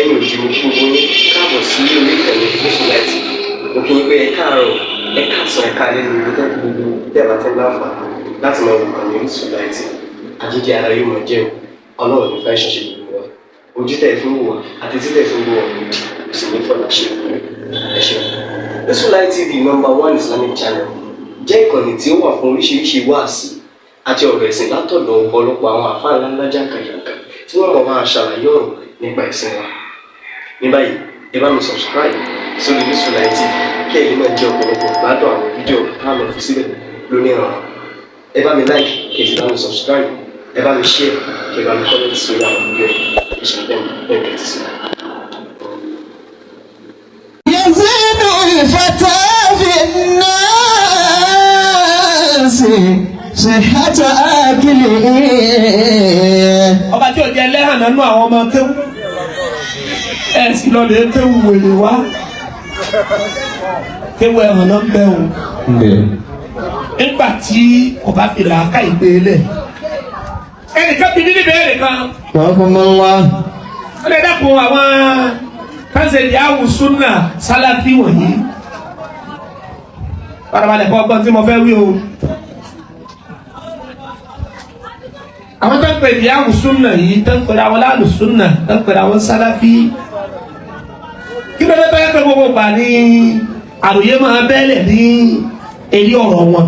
lẹ́yìn òjì mo kí gbogbo yín káàbọ̀ sí orí ìkànnì Orísun TV. Mo kí yín pé ẹ káàárọ̀ ẹ káàsán ẹ káalẹ́ ní gbogbo tẹ́lá tẹ́ láǹfà láti máa wò ìkànnì Orísun TV. Àjíjẹ ara yóò máa jẹun Ọlọ́run ní fẹ́ ṣọṣẹ́ gbogbo wa. Ojú tẹ̀ fún wò àti títẹ̀ fún wò kò sì ní fọlá ṣe ẹ ṣeun. Orísun TV #1 Islamic channel jẹ́ ìkànnì tí ó wà fún oríṣiríṣi wáàsí àti ọ̀rọ̀ ẹ̀sìn látọ̀dọ̀ ọ̀pọ̀lọpọ̀ àwọn àfáà ńláńlá jàǹkàjàǹkà tí wọ́n mọ̀ máa ṣàlàyé ọ̀rọ̀ nípa ẹ̀sìn wa. Ní báyìí ẹ bá mi subscribe sórí Orísun TV kí ẹ̀yin máa jẹ́ ọ̀pọ̀lọpọ̀ gbádùn àwọn fídíò táwọn fi síbẹ̀ lónìí ọ̀rọ̀. Ẹ bá mi like kí ẹ sì bá mi subscribe, ẹ bá mi share kí ẹ bá mi comment sórí àwọn fídíò ìṣẹ̀lẹ̀ bẹ́ẹ̀ ti sí. يزيد الفتى في الناس صحة أكله. ọba tí ò jẹ́ lẹ́hàn nínú àwọn ọmọ kéwú ẹ sì lọ lè kéwú wèrè wá kéwú ẹ̀hàn náà ń bẹ̀ wò nígbà tí ọba fi làákà ìgbélé ẹnìkan bí níbi bẹ́ẹ̀ nìkan ó lè dákun àwọn kánsẹ̀lì àwùsùnà sálàfí wọ̀nyí parabalẹ̀ kọ́ ọgbọ́n tí mo fẹ́ wí o. àwọn tó ń pè ní àwùsùnà yìí tó ń pè àwọn àlùsùnà tó ń pè àwọn sálàfí kí ló dé tó yẹ pé gbogbo gbà ní àròyé máa bẹ́ẹ̀lẹ̀ ní èyí ọ̀rọ̀ wọn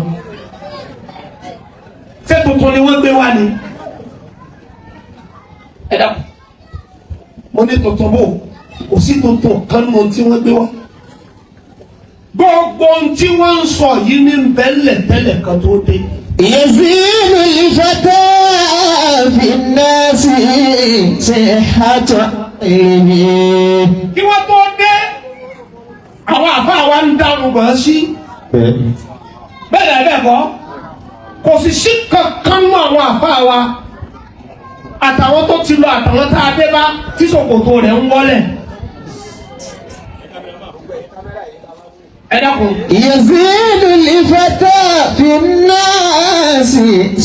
ṣé tuntun ni wọ́n gbé wá ni ẹ dákun mo ní tuntun bò kò sí tuntun kan nínú tí wọ́n gbé wá gbogbo tí wọ́n ń sọ yìí ní bẹ́ẹ̀lẹ̀ tẹ́lẹ̀ kan tó dé. يزيد الفتى في الناس صحة أكله. kí wọ́n tó dé àwọn àfáà wa ń dárun bọ̀ sí bẹ́ẹ̀ bẹ́ẹ̀ kọ́ kò sì sí kankan mọ́ àwọn àfáà wa àtàwọn tó ti lọ àtàwọn tá a dé bá tí ṣòkòtò rẹ̀ ń wọlẹ̀. يزيد الفتى في الناس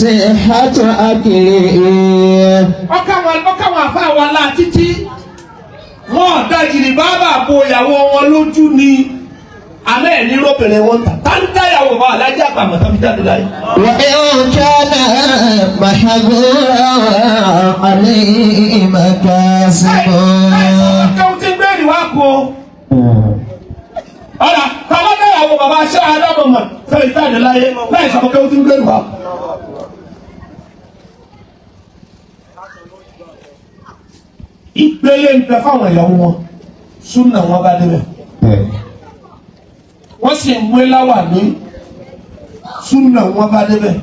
صحة أكله. ọkàwọn àfáà wa la títí wọn dájìrì bàbá bo ìyàwó wọn lójú ni alẹ́ ẹ̀ ní lóbìnrin wọn ta táńtà ìyàwó bá alájà àgbàmọ̀ tàbí jáde láyé. وإن كان محظورا عليه مكاسب. ọkàwọn tí ń gbẹ́rì wá kó ọ̀rà kàwá náà àwọn bàbá aṣọ adámọ̀mọ̀ fẹ́ẹ́ jáde láyé láì sàkókè tí ń gbẹ́rì wá. ìgbélé ń bẹ fáwọn ìyàwó wọn súnà wọn bá débẹ̀ wọ́n sì ń wé láwàní súnà wọn bá débẹ̀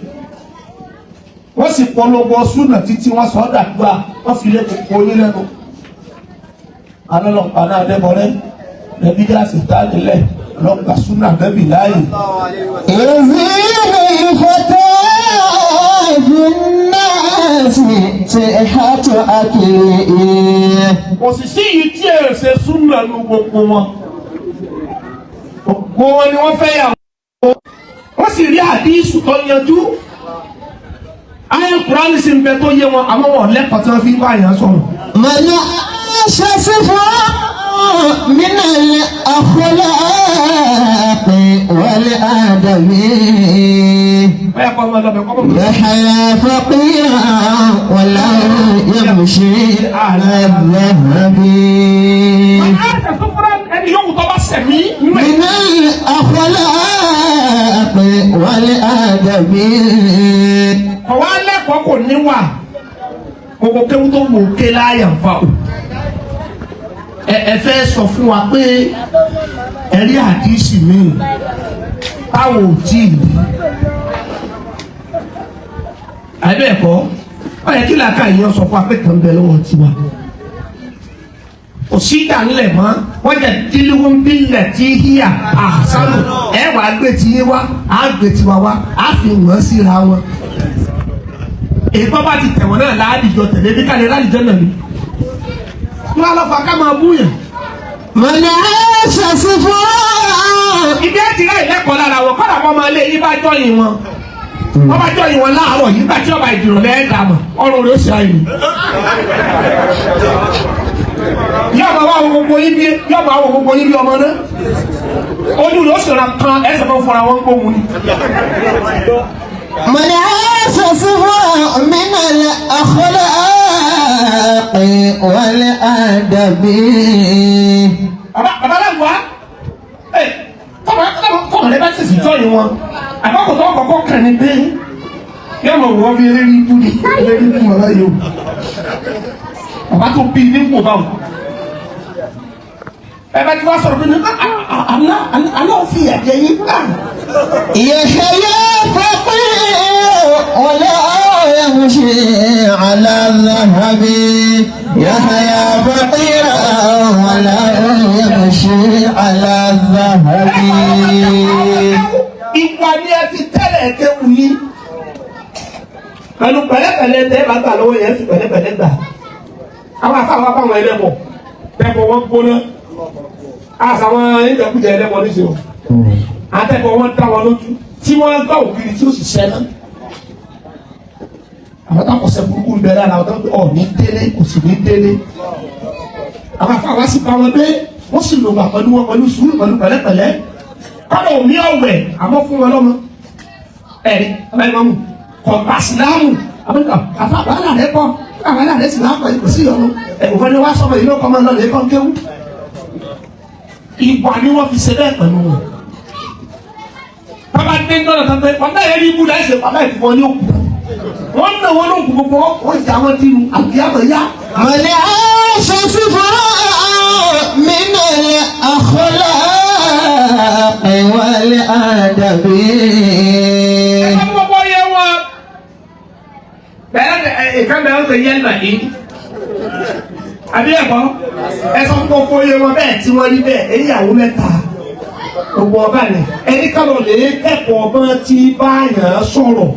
wọ́n sì polówó súnà títí wọ́n sọ ọ́ dàgbà wọ́n fi lé kókó yín lẹ́nu alọ́lọ́pàá náà dẹ́bọ̀rẹ́ lẹ́bí gíláàsì tá a nílẹ̀ lọ́gbà súnà bẹ́bí láàyè. يزيد الفتى في الناس صحة أكله. kò sì sí yìí tí èrè ṣe súnà lu gbogbo wọn gbogbo wọn ni wọ́n fẹ́ yà wọ́n sì rí àdísù tó yanjú ayé kùránì sì ń bẹ tó yé wọn àwọn wọn lẹ́kọ̀ọ́ tí wọ́n fi ń bá yàn sọ̀rọ̀. من عاش صفا من الأخلاق والأدب يحيا فقيرا ولا يمشي على الذهب. من الأخلاق والأدب. ọ̀wá lẹ́kọ̀ọ́ kò níwà gbogbo kéwú tó wò ké láyà ń fa o ẹ fẹ́ sọ fún wa pé ẹ̀rí àdísì mi táwọn ò tí ì rí àbẹ́ẹ̀kọ́ ó yẹ kí làákà yìí sọ fún wa pé kàn bẹ lọ́wọ́ tiwa kò sí ìdánilẹ̀ mọ́ wọ́n jẹ́ dílíwọ́n bílẹ̀ tí híyà àṣàlù ẹ wàá gbé tí yín wá á gbé tiwa wá á fi wọ́n síra wọn èyí tó bá ti tẹ̀wọ̀n náà láàdìjọ tẹ̀lé bí kálí láàdìjọ náà ni wọ́n á lọ fà ká máa búyàn. من عاش صفا. ibi ẹ ti rẹ ìlẹ́kọ̀ọ́ lára wọn kọ́dà wọn máa lé yín bá jọyìn wọn wọ́n bá jọyìn wọn láàárọ̀ yìí bá tí ọba ìdìrọ̀ lẹ́ẹ̀dá mọ̀ ọrùn rẹ̀ ó ṣe àyè. yóò máa wá yín bí yọ̀bọ̀ àwọn gbogbo yín bí ọmọ náà ojú rẹ̀ ó sì ra kan ẹsẹ̀ kan fọra wọn gbóhùn ni. من عاش صفاء من الأخلاق والأدب. Bàbá lẹ́wà tọ́mọ̀ rẹ bá tẹ̀sí jọ́ yìí wọn àbákòtò ọkọ̀ọ̀kọ̀ kàn ní pé yóò mọ̀ wọ́n bí eléyìí ibú ni eléyìí ibú ọ̀rọ̀ yìí o bàbá tó bí ní kò bá wọn. Ẹ bá ti wá sọ̀rọ̀ pé àná òfin ẹ̀jẹ̀ yín gbà. يحيى فقير ولا يمشي على الذهب. يحيى فقير ولا يمشي على الذهب. Ìgbà ni ẹ fi tẹ́lẹ̀ kéwù yín. Pẹ̀lú pẹ̀lẹ́pẹ̀lẹ́ tẹ́ bá gbà lọ́wọ́ yẹn fi pẹ̀lẹ́pẹ̀lẹ́ gbà. Àwọn afáwọn afáwọn ẹlẹ́bọ̀ tẹ́bọ̀ wọn gbóná. Àṣàwọn ìjẹkújẹ ẹlẹ́bọ̀ níṣẹ́ o. Àtẹ̀bọ̀ wọn dá wọn lójú tí wọ́n gbà ògiri tí ó sì ṣẹ́ náà. Àwọn táwọn ọ̀sẹ̀ burúkú ń bẹ lára àwọn tó ọ̀ ní délé kò sì ní délé. Àwọn afáwọn sì bá wọn dé wọ́n sì lò wà pẹ̀lú wọn pẹ̀lú sùúrù pẹ̀lú pẹ̀lẹ́pẹ̀lẹ́. Kọ́dọ̀ omi ọ̀wẹ̀ àmọ́ fún wọn lọ́mọ. Ẹ̀rí ọba ìmọ̀ mu kọ̀ọ̀pá sílámù àbúkọ̀ àfàbàlà rẹ̀ kọ́ àbàlà rẹ̀ sì lápá kò sí ọ̀run ẹ̀kọ́ ni wá sọ́mọ ìlú ọkọ̀ máa ń lọ lè kọ́ kéwú. Ìwà ni wọ́n fi ṣe bẹ́ẹ̀ pẹ̀lú wọn. Bàbá dé ńdọ́nà kan pé ọ̀tá yẹn ní ibú láì ṣe bàbá ìfúnfọ́ ní òkú. Wọ́n ń nà wọ́n lóògùn gbogbo wọ́n jà wọ́n dínú àbíyámọ̀ yá. من عاش صفاء من الأخلاق والأدب. Gbogbo yẹ wọn. Bẹ́ẹ̀ ìka bẹ́ẹ̀ ń pè yẹn nà yín. Àbí ẹ̀kọ́ ẹ̀sán gbogbo yẹ wọn bẹ́ẹ̀ tí wọ́n rí bẹ́ẹ̀ èyíyàwó mẹ́ta. Gbogbo ọba ni ẹni kálọ̀ lè kẹ́kọ̀ọ́ ọba tí báyàn sọ̀rọ̀.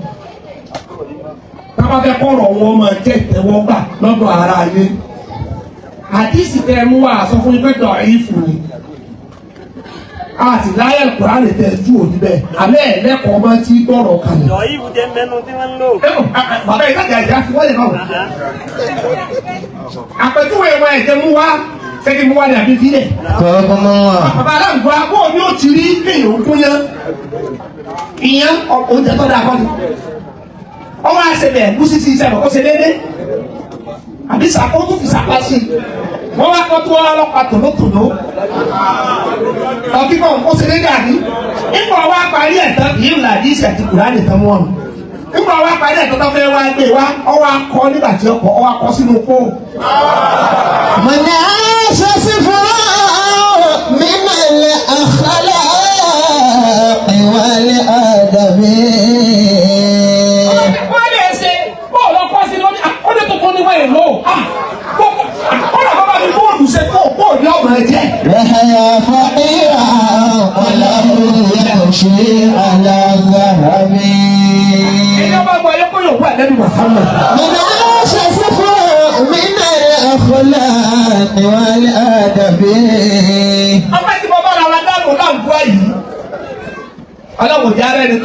Tábà fẹ́ kọ̀rọ̀ wọn máa jẹ́ ìtẹ́wọ́gbà lọ́dọ̀ ara ayé. Àdìsí tẹ mú wa sọ fún ibẹ̀ dọ̀ ẹ̀yìn fún mi. Àti láyé Kùránì lè tẹ̀ ju òní bẹ́ẹ̀. Àmẹ́ ẹ̀lẹ́kọ̀ọ́ ọba tí gbọ́rọ̀ kalẹ̀. Lọ ìbù jẹ́ mẹ́nu tí wọ́n ń lò. Bàbá ìtajà ìjà fi wọ́n lè máa wò. Àpèjúwe wa ẹ̀jẹ̀ mú wa sẹ́ni mú wa ní àbí fílẹ̀. Bàbá aláǹgbá bó ni ó ti rí kéèyàn ó fún yẹn. Ìyẹn oúnjẹ tó dáa kọ́ ni. Ọwọ́ àṣẹbẹ̀ ẹ̀gúsí sí iṣẹ́ ọ̀kọ́ ṣe déédé. Àbí sàkó tó fi sàpá sí. Wọ́n wá kọ́ tó wọ́n lọ́pàá tòlótòló. Ọ̀kíkọ̀ ó ṣe déédé àbí. Nígbà wá parí ẹ̀tàn kì í là ní ìṣẹ̀ àti Kùránì tán wọ́n. Nígbà wá parí ẹ̀tàn tó fẹ́ wá gbé wá, ọwọ́ akọ nígbà tí ọkọ̀ ọwọ́ akọ sínú pọ́. من عاش صفاء من الأخلاق والأدب. Wọ́n lè ṣe bọ́ọ̀lù ọkọ̀ sí lónìí, àkọ́dé tó kọ́ níwọ̀n èlò. Ọ̀rọ̀ bàbá mi bọ́ọ̀lù ṣe kó bọ́ọ̀lù ọmọ ẹ̀jẹ̀. يحيى فقيرا ولا يمشي على الذهب. Ìjọba àgbà yẹ kó yóò wà lẹ́nu Muhammad. من عاش صفاء من الأخلاق والأدب. Ọpẹ́ tí bàbá rà wá dáàbò láǹkú ayé. Ọlọ́wọ́ di ara ẹni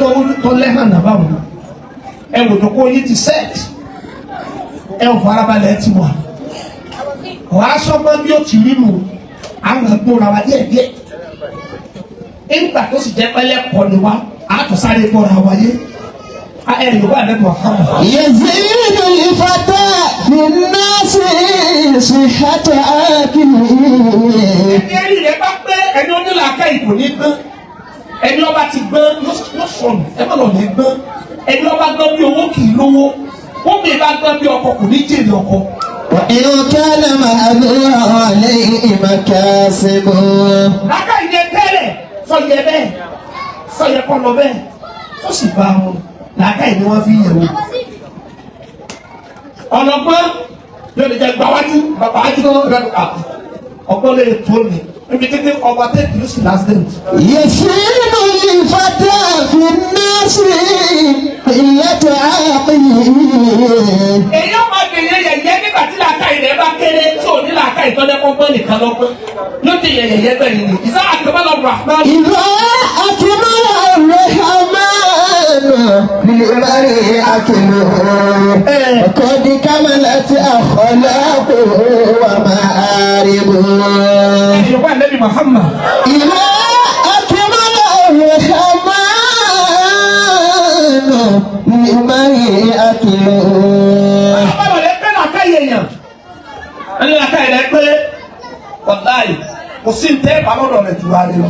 tó lẹ́hàn náà báwo. Ẹ wò tó kó yín ti sẹ́ẹ̀tì. Ẹ ò farabalẹ̀ ti wà. Wàá sọ́gbọ́n bí ó ti rí mu. Àwọn ẹ̀gbọ́n wa díẹ̀ díẹ̀. Nígbà tó sì jẹ́ pẹ́lẹ́ kọ́ ni wá, àtúnṣáré gbọ́ra wáyé. Ẹ Yorùbá àdẹ́gbọ̀n Muhammad. يزيد الفتى في الناس صحة عقله. Ẹni rẹ̀ bá pé ẹni onílàákà ìbò ní gbọ́n. Ẹni ọba ti gbọ́n yóò sọnù. Ẹ má lọ ní gbọ́n. Ẹni ọba gbọ́n bí owó kì í lówó. Wọ́n mi bá gbọ́n bí ọkọ kò ní jèrè ọkọ. وإن كان معذورا عليه مكاسبه. Láká ìyẹ tẹ́lẹ̀ sọ yẹ bẹ́ẹ̀ sọ yẹ kọ́ lọ bẹ́ẹ̀ tó sì bá wọn. Láká ìní wọn fi yẹ̀wò. Ọlọ́gbọ́n yóò lè jẹ gbàwájú bàbá àjùlọ rẹ̀ ọgbọ́n lè tó mi. Ibi títí ọba tẹ́kì ló sì lásìdẹ̀ntì. يسير الفتى في الناس قلة عقله. Èyí ọmọ ìgbìyànjú yẹ̀yẹ́ nígbà tí làákà ilẹ̀ bá kéré tí ò ní làákà ìtọ́lẹ́kọ́gbọ́n nìkan lọ́gbọ́n. Yóò ti yẹ̀yẹ́ bẹ́ẹ̀ ni. Ìsá àkọ́bọ́lá Rahman. إذا أكمل الرحمن للعباد أكله وقد كملت أخلاقه ومآربه Yorùbá Ànábì Muhammad. إذا أكمل الرحمن لمن أكله. Àbálọ̀ lè pẹ́ làákàyè èèyàn. Ẹni làákàyè rẹ̀ pé ọ̀dà yìí kò sí ní tẹ́ ìbálòdọ̀ rẹ̀ jù wá lé lọ.